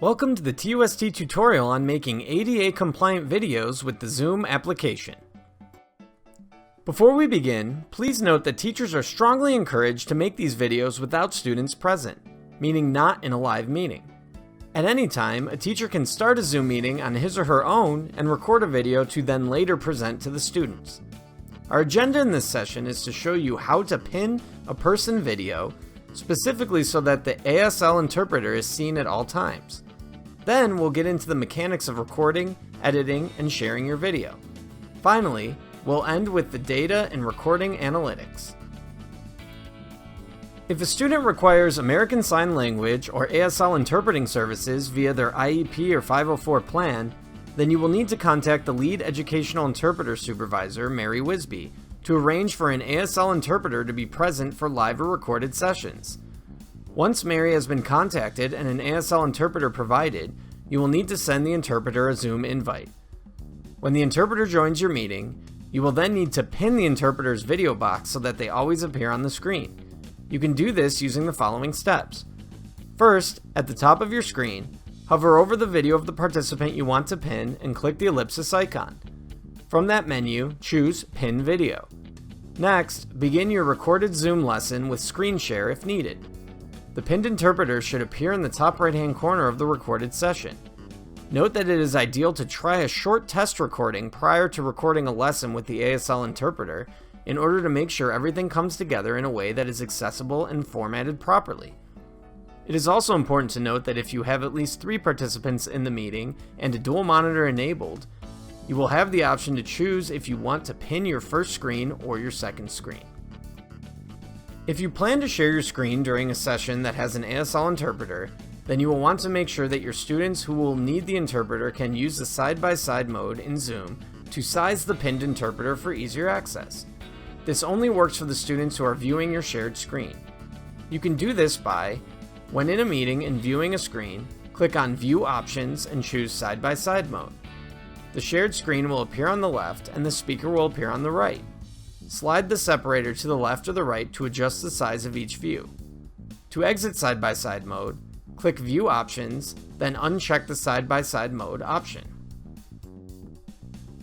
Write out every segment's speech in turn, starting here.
Welcome to the TUST tutorial on making ADA compliant videos with the Zoom application. Before we begin, please note that teachers are strongly encouraged to make these videos without students present, meaning not in a live meeting. At any time, a teacher can start a Zoom meeting on his or her own and record a video to then later present to the students. Our agenda in this session is to show you how to pin a person video, specifically so that the ASL interpreter is seen at all times. Then we'll get into the mechanics of recording, editing, and sharing your video. Finally, we'll end with the data and recording analytics. If a student requires American Sign Language or ASL interpreting services via their IEP or 504 plan, then you will need to contact the lead educational interpreter supervisor, Mary Wisby, to arrange for an ASL interpreter to be present for live or recorded sessions. Once Mary has been contacted and an ASL interpreter provided, you will need to send the interpreter a Zoom invite. When the interpreter joins your meeting, you will then need to pin the interpreter's video box so that they always appear on the screen. You can do this using the following steps. First, at the top of your screen, hover over the video of the participant you want to pin and click the ellipsis icon. From that menu, choose Pin Video. Next, begin your recorded Zoom lesson with screen share if needed. The pinned interpreter should appear in the top right-hand corner of the recorded session. Note that it is ideal to try a short test recording prior to recording a lesson with the ASL interpreter in order to make sure everything comes together in a way that is accessible and formatted properly. It is also important to note that if you have at least 3 participants in the meeting and a dual monitor enabled, you will have the option to choose if you want to pin your first screen or your second screen. If you plan to share your screen during a session that has an ASL interpreter, then you will want to make sure that your students who will need the interpreter can use the side-by-side mode in Zoom to size the pinned interpreter for easier access. This only works for the students who are viewing your shared screen. You can do this by, when in a meeting and viewing a screen, click on View Options and choose Side-by-Side mode. The shared screen will appear on the left and the speaker will appear on the right. Slide the separator to the left or the right to adjust the size of each view. To exit side-by-side mode, click View Options, then uncheck the side-by-side mode option.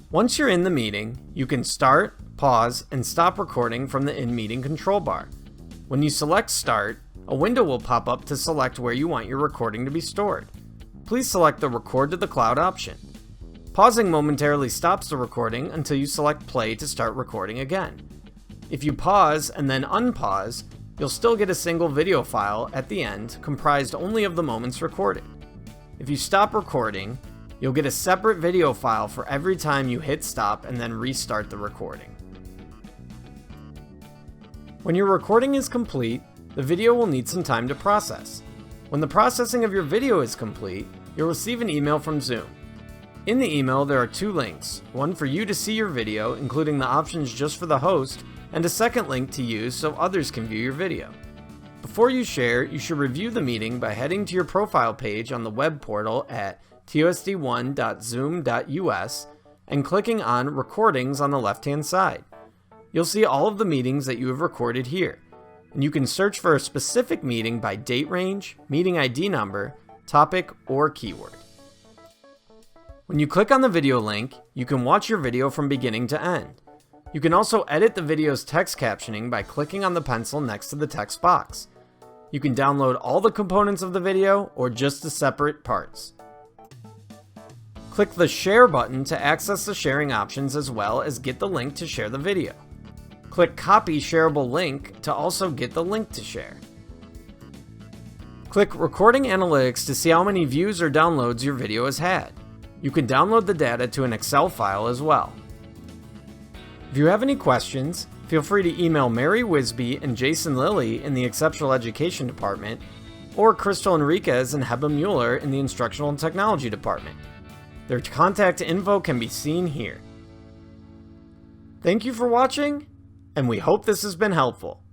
Once you're in the meeting, you can start, pause, and stop recording from the in-meeting control bar. When you select Start, a window will pop up to select where you want your recording to be stored. Please select the Record to the Cloud option. Pausing momentarily stops the recording until you select Play to start recording again. If you pause and then unpause, you'll still get a single video file at the end comprised only of the moments recorded. If you stop recording, you'll get a separate video file for every time you hit stop and then restart the recording. When your recording is complete, the video will need some time to process. When the processing of your video is complete, you'll receive an email from Zoom. In the email, there are 2 links, one for you to see your video, including the options just for the host, and a second link to use so others can view your video. Before you share, you should review the meeting by heading to your profile page on the web portal at tusd1.zoom.us and clicking on Recordings on the left-hand side. You'll see all of the meetings that you have recorded here, and you can search for a specific meeting by date range, meeting ID number, topic, or keyword. When you click on the video link, you can watch your video from beginning to end. You can also edit the video's text captioning by clicking on the pencil next to the text box. You can download all the components of the video or just the separate parts. Click the Share button to access the sharing options as well as get the link to share the video. Click Copy Shareable Link to also get the link to share. Click Recording Analytics to see how many views or downloads your video has had. You can download the data to an Excel file as well. If you have any questions, feel free to email Mary Wisby and Jason Lilly in the Exceptional Education Department, or Crystal Enriquez and Heba Mueller in the Instructional and Technology Department. Their contact info can be seen here. Thank you for watching, and we hope this has been helpful.